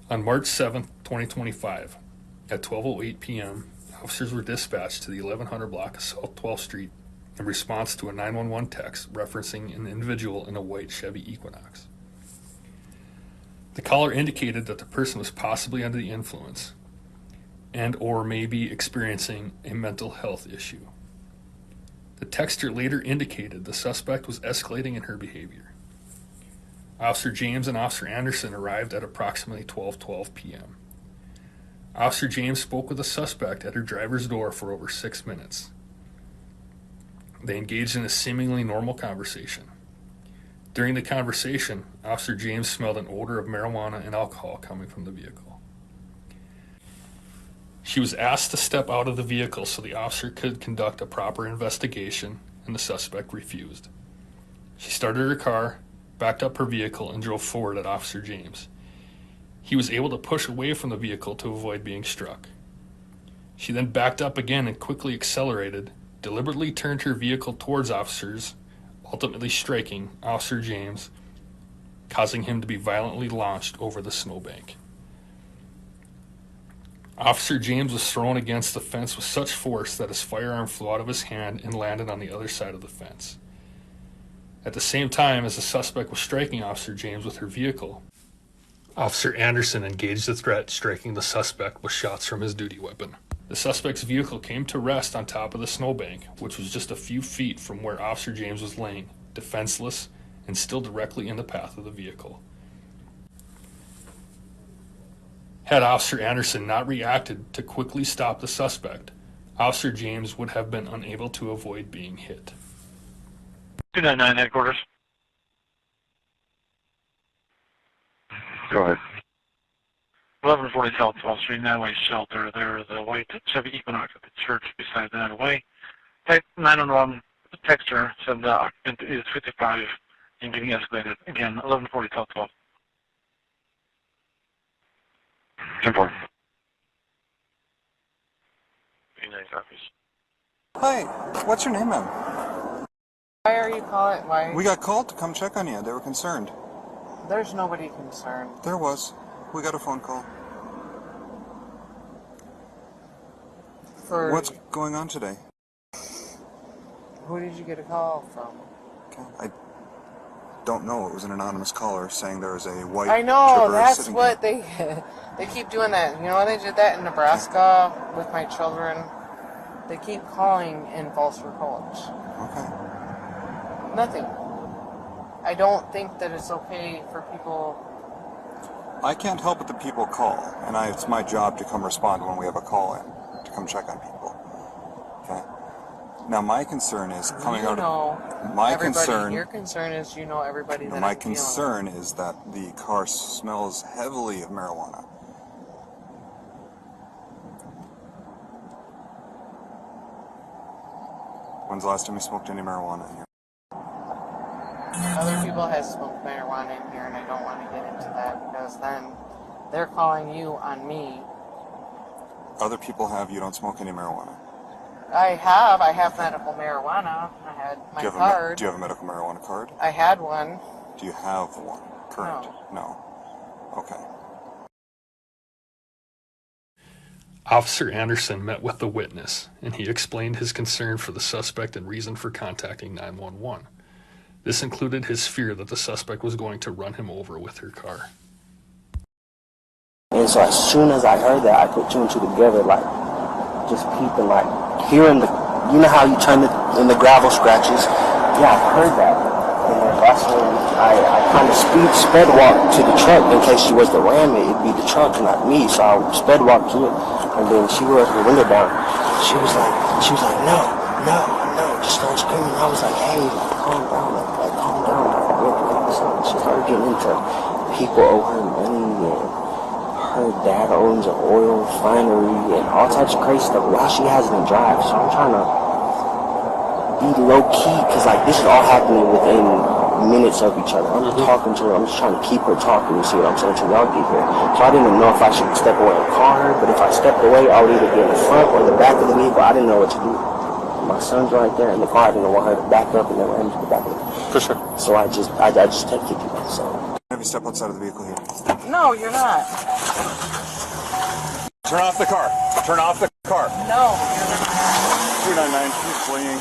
On March 7, 2025, at 12:08 p.m., officers were dispatched to the 1100 block of South 12th Street in response to a 911 text referencing an individual in a white Chevy Equinox. The caller indicated that the person was possibly under the influence and or may be experiencing a mental health issue. The texter later indicated the suspect was escalating in her behavior. Officer James and Officer Anderson arrived at approximately 12:12 p.m. Officer James spoke with the suspect at her driver's door for over 6 minutes. They engaged in a seemingly normal conversation. During the conversation, Officer James smelled an odor of marijuana and alcohol coming from the vehicle. She was asked to step out of the vehicle so the officer could conduct a proper investigation, and the suspect refused. She started her car, backed up her vehicle, and drove forward at Officer James. He was able to push away from the vehicle to avoid being struck. She then backed up again and quickly accelerated, deliberately turned her vehicle towards officers, ultimately striking Officer James, causing him to be violently launched over the snowbank. Officer James was thrown against the fence with such force that his firearm flew out of his hand and landed on the other side of the fence. At the same time as the suspect was striking Officer James with her vehicle, Officer Anderson engaged the threat, striking the suspect with shots from his duty weapon. The suspect's vehicle came to rest on top of the snowbank, which was just a few feet from where Officer James was laying, defenseless and still directly in the path of the vehicle. Had Officer Anderson not reacted to quickly stop the suspect, Officer James would have been unable to avoid being hit. 299 headquarters. Go ahead. 1140 South 12th Street, Natalie Shelter. There is a white Chevy Equinox at the church beside the Natalie. 911 texter said the occupant is 55 and getting escalated. Again, 1140 South 12th. 10-4. 89 copies. Hi, what's your name, ma'am? Why are you calling? Why? We got called to come check on you. They were concerned. There's nobody concerned. There was. We got a phone call. What's going on today? Who did you get a call from? Okay. I don't know. It was an anonymous caller saying there was a white. I know, Trooper that's what here. they keep doing that. You know, they did that in Nebraska with my children. They keep calling in false reports. Okay. Nothing. I don't think that it's okay for people. I can't help it that people call, and it's my job to come respond when we have a call in, to come check on people. Okay? Now, my concern is coming out of... My concern... Your concern is you know everybody that My concern is that the car smells heavily of marijuana. When's the last time you smoked any marijuana in here? Other people have smoked marijuana in here, and I don't want to get into that because then they're calling you on me. Other people have, you don't smoke any marijuana? I have medical marijuana. I had my card. Do you have a medical marijuana card? I had one. Do you have one? Current? No. Okay. Officer Anderson met with the witness, and he explained his concern for the suspect and reason for contacting 911. This included his fear that the suspect was going to run him over with her car. And so as soon as I heard that, I put two and two together, like, just peeping, like, hearing the, you know how you turn in the gravel scratches? Yeah, I heard that. And then that's when I kind of sped walked to the truck in case she was to ram it. It'd be the truck, not me. So I sped walked to it, and then she rolled her window down. She was like, no, just start screaming. I was like, hey, calm down, like calm down. She started getting into people owe her money, and her dad owns an oil refinery, and all types of crazy stuff while she has it in drive. So I'm trying to be low key, because like this is all happening within minutes of each other. I'm just talking to her. I'm just trying to keep her talking. You see what I'm saying? Till y'all get here. So I didn't know if I should step away and call her, but if I stepped away, I would either get in the front or the back of the vehicle. I didn't know what to do. My son's right there in the car. I didn't want her to back up and then ram to the back of the vehicle. For sure. So I just texted you. So Have you step outside of the vehicle here? No, you're not. Turn off the car. Turn off the car. No. 299, he's fleeing.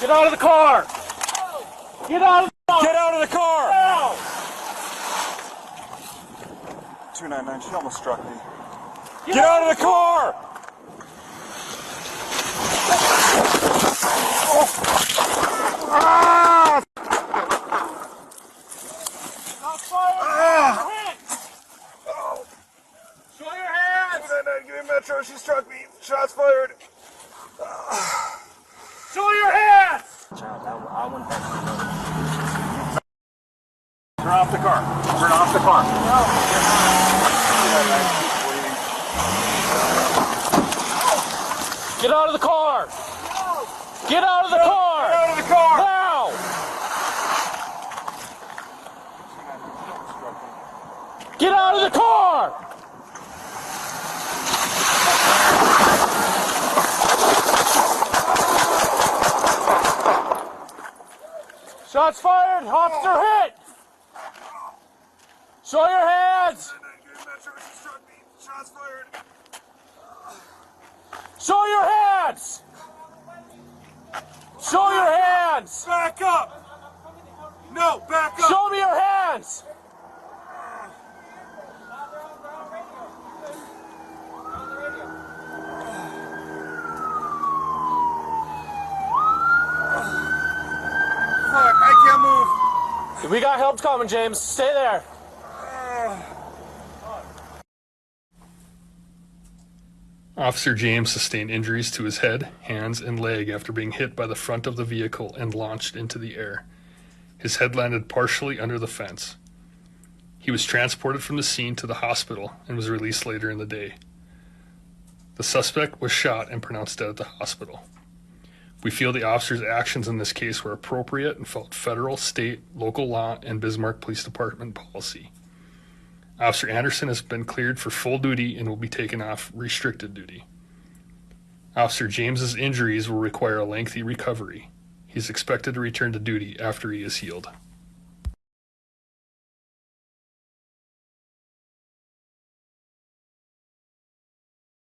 Get out of the car! Get out of the car! Get out of the car! Now! 299, she almost struck me. Get out of the car! Ah! Show your hands! 299, give me Metro, she struck me. Shots fired. Show your hands! Child, I went back to the Turn off the car. Turn off the car. No. 299, she's fleeing. Get out of the car! Get out of the car! Get out of the car! Now! Get out of the car! Shots fired! Officer hit! Show your hands! Shots fired. Show your hands! Show your hands! Back up! No, back up! Show me your hands! Fuck, I can't move. We got help coming, James. Stay there. Officer James sustained injuries to his head, hands, and leg after being hit by the front of the vehicle and launched into the air. His head landed partially under the fence. He was transported from the scene to the hospital and was released later in the day. The suspect was shot and pronounced dead at the hospital. We feel the officer's actions in this case were appropriate and followed federal, state, local law, and Bismarck Police Department policy. Officer Anderson has been cleared for full duty and will be taken off restricted duty. Officer James's injuries will require a lengthy recovery. He is expected to return to duty after he is healed.